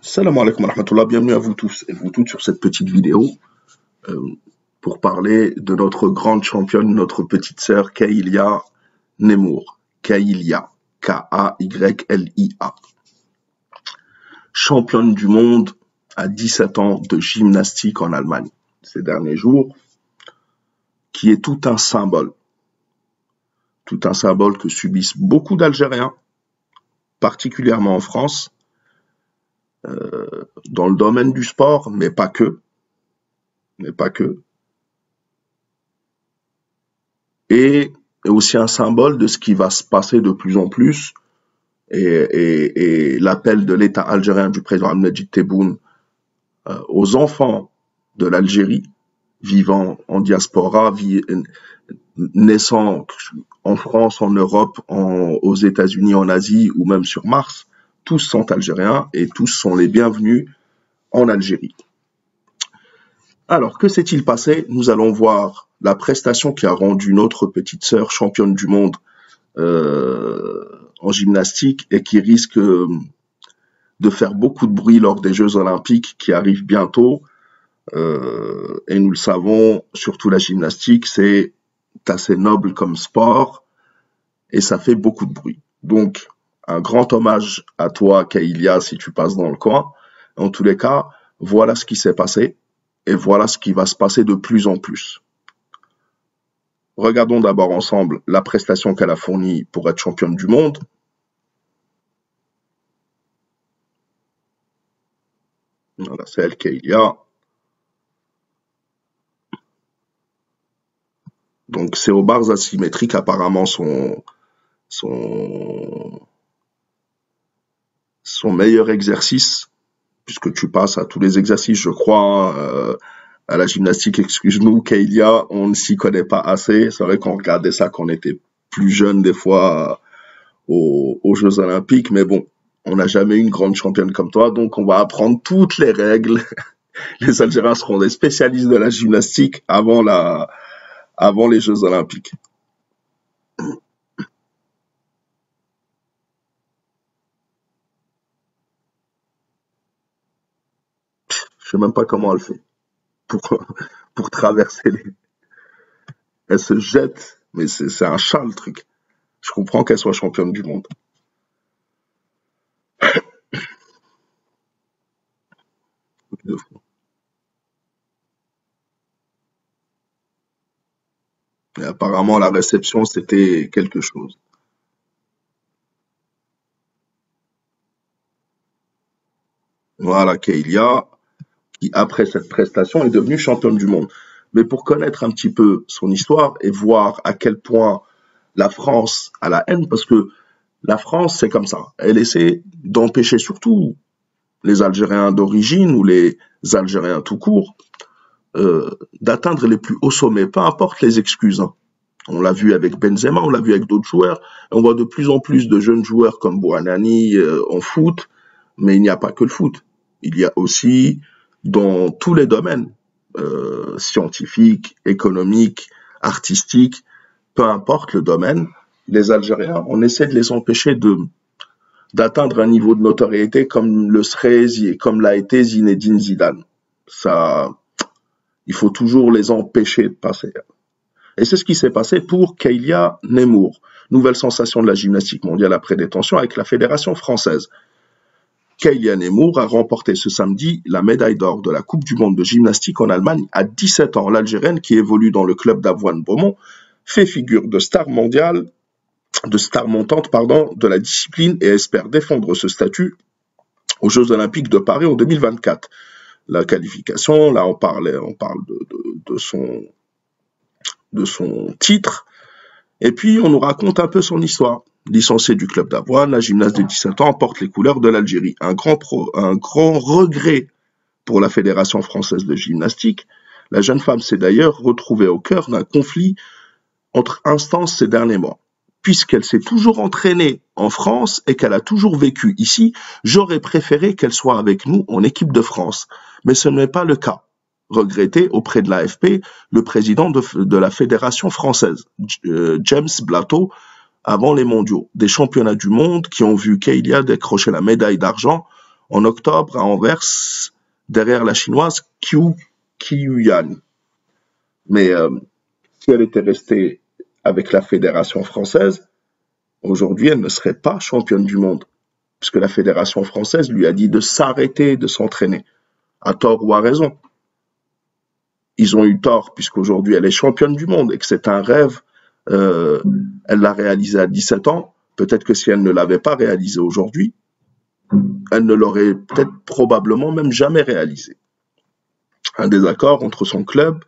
Salam alaikum wa rahmatullah, bienvenue à vous tous et vous toutes sur cette petite vidéo euh, pour parler de notre grande championne, notre petite sœur Kaylia Nemour. Kaylia, K-A-Y-L-I-A. Championne du monde à 17 ans de gymnastique en Allemagne ces derniers jours, qui est tout un symbole que subissent beaucoup d'Algériens, particulièrement en France, dans le domaine du sport, mais pas que, et aussi un symbole de ce qui va se passer de plus en plus, et l'appel de l'État algérien du président Abdelmajid Tebboune aux enfants de l'Algérie, vivant en diaspora, naissant en France, en Europe, aux États-Unis, en Asie ou même sur Mars, tous sont algériens et tous sont les bienvenus en Algérie. Alors, que s'est-il passé? Nous allons voir la prestation qui a rendu notre petite sœur championne du monde en gymnastique et qui risque de faire beaucoup de bruit lors des Jeux Olympiques qui arrivent bientôt. Et nous le savons, surtout la gymnastique, c'est assez noble comme sport et ça fait beaucoup de bruit. Donc, un grand hommage à toi, Kaylia, si tu passes dans le coin. En tous les cas, voilà ce qui s'est passé et voilà ce qui va se passer de plus en plus. Regardons d'abord ensemble la prestation qu'elle a fournie pour être championne du monde. Voilà, c'est elle, Kaylia. Donc, c'est aux barres asymétriques, apparemment, son meilleur exercice, puisque tu passes à tous les exercices, je crois, à la gymnastique, excuse-nous, Kaylia, on ne s'y connaît pas assez. C'est vrai qu'on regardait ça quand on était plus jeune, des fois, aux Jeux Olympiques, mais bon, on n'a jamais eu une grande championne comme toi, donc on va apprendre toutes les règles. Les Algériens seront des spécialistes de la gymnastique avant les Jeux Olympiques. Je sais même pas comment elle fait pour, pour traverser les... Elle se jette, mais c'est un chat le truc. Je comprends qu'elle soit championne du monde. Et apparemment, la réception, c'était quelque chose. Voilà, Kaylia, qui, après cette prestation, est devenue championne du monde. Mais pour connaître un petit peu son histoire et voir à quel point la France a la haine, parce que la France, c'est comme ça. Elle essaie d'empêcher surtout les Algériens d'origine ou les Algériens tout court d'atteindre les plus hauts sommets, peu importe les excuses. Hein. On l'a vu avec Benzema, on l'a vu avec d'autres joueurs. Et on voit de plus en plus de jeunes joueurs comme Bouhanani en foot, mais il n'y a pas que le foot. Il y a aussi dans tous les domaines, scientifiques, économiques, artistiques, peu importe le domaine, les Algériens, on essaie de les empêcher d'atteindre un niveau de notoriété comme comme l'a été Zinedine Zidane. Ça, il faut toujours les empêcher de passer. Et c'est ce qui s'est passé pour Kaylia Nemour, nouvelle sensation de la gymnastique mondiale après détention avec la Fédération française. Kaylia Nemour a remporté ce samedi la médaille d'or de la Coupe du monde de gymnastique en Allemagne à 17 ans. L'Algérienne, qui évolue dans le club d'Avoine Beaumont, fait figure de star mondiale, de star montante, de la discipline et espère défendre ce statut aux Jeux Olympiques de Paris en 2024. La qualification, là on parle de son titre, et puis on nous raconte un peu son histoire. Licenciée du club d'Avoine, la gymnaste de 17 ans porte les couleurs de l'Algérie. Un grand regret pour la Fédération française de gymnastique. La jeune femme s'est d'ailleurs retrouvée au cœur d'un conflit entre instances ces derniers mois. Puisqu'elle s'est toujours entraînée en France et qu'elle a toujours vécu ici, j'aurais préféré qu'elle soit avec nous en équipe de France. Mais ce n'est pas le cas. Regretté auprès de l'AFP, le président de la Fédération française, James Blateau, avant les mondiaux, des championnats du monde qui ont vu Kaylia décrocher la médaille d'argent en octobre à Anvers, derrière la chinoise Qiuyan. Mais si elle était restée avec la fédération française, aujourd'hui, elle ne serait pas championne du monde, puisque la fédération française lui a dit de s'arrêter de s'entraîner, à tort ou à raison. Ils ont eu tort, puisqu'aujourd'hui, elle est championne du monde et que c'est un rêve. Elle l'a réalisé à 17 ans. Peut-être que si elle ne l'avait pas réalisé aujourd'hui, elle ne l'aurait peut-être probablement même jamais réalisé. Un désaccord entre son club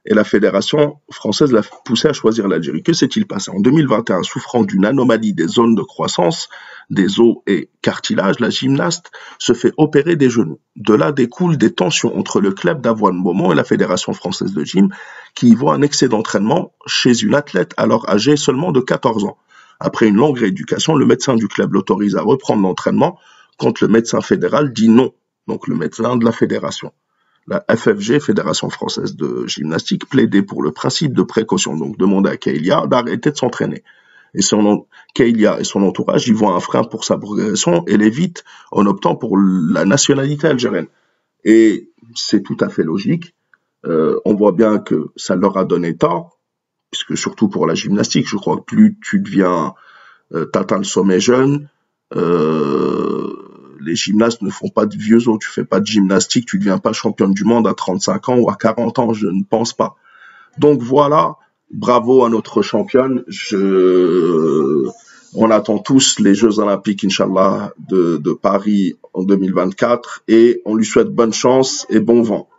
et la fédération française l'a poussé à choisir l'Algérie. Que s'est-il passé? En 2021, souffrant d'une anomalie des zones de croissance, des os et cartilages, la gymnaste se fait opérer des genoux. De là découlent des tensions entre le club d'Avoine Beaumont et la fédération française de gym, qui y voit un excès d'entraînement chez une athlète alors âgée seulement de 14 ans. Après une longue rééducation, le médecin du club l'autorise à reprendre l'entraînement quand le médecin fédéral dit non, donc le médecin de la fédération. La FFG, Fédération française de gymnastique, plaidait pour le principe de précaution, donc demandait à Keilia d'arrêter de s'entraîner. Et Keilia et son entourage y voient un frein pour sa progression et l'évitent en optant pour la nationalité algérienne. Et c'est tout à fait logique. On voit bien que ça leur a donné tort, puisque surtout pour la gymnastique, je crois que plus tu deviens, t'atteins le sommet jeune, les gymnastes ne font pas de vieux os, tu fais pas de gymnastique, tu deviens pas championne du monde à 35 ans ou à 40 ans, je ne pense pas. Donc voilà, bravo à notre championne. On attend tous les Jeux Olympiques, Inch'Allah, de Paris en 2024 et on lui souhaite bonne chance et bon vent.